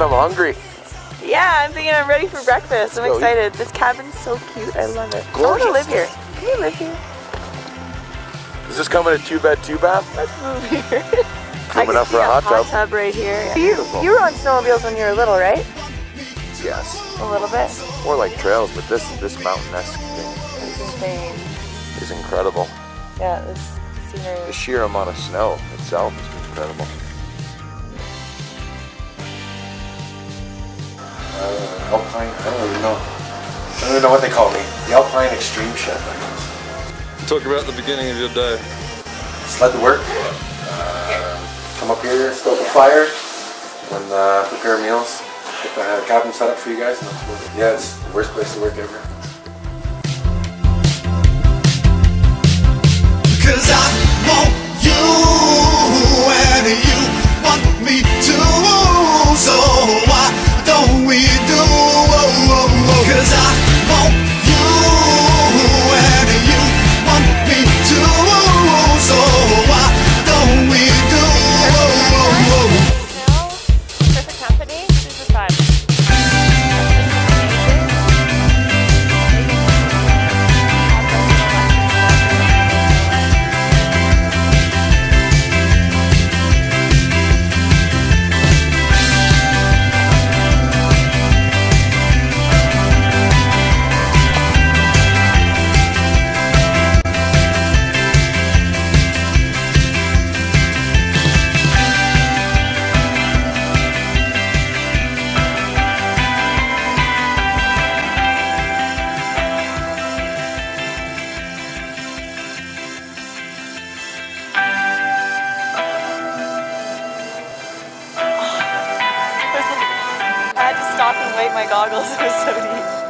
I'm hungry. Yeah, I'm thinking I'm ready for breakfast. I'm excited. This cabin's so cute. I love it. I want to live here. Can we live here? Does this come in a 2-bed, 2-bath? Let's move here. Room enough for a hot tub right here. You were on snowmobiles when you were little, right? Yes. A little bit. More like trails, but this mountain-esque thing It's insane. is incredible. Yeah, this scenery. The sheer amount of snow itself is incredible. Alpine, I don't even know. I don't even know what they call me. The Alpine Extreme Chef, I guess. Talk about the beginning of your day. Sled to work. Come up here, stoke a fire, and prepare meals. Get the cabin set up for you guys. And yeah, it's the worst place to work ever. Cause I want you and you want me too. So why don't we do? Cause I want you and you want me too. So why don't we do? Perfect company, super fun. I had to stop and wipe my goggles, it was so deep.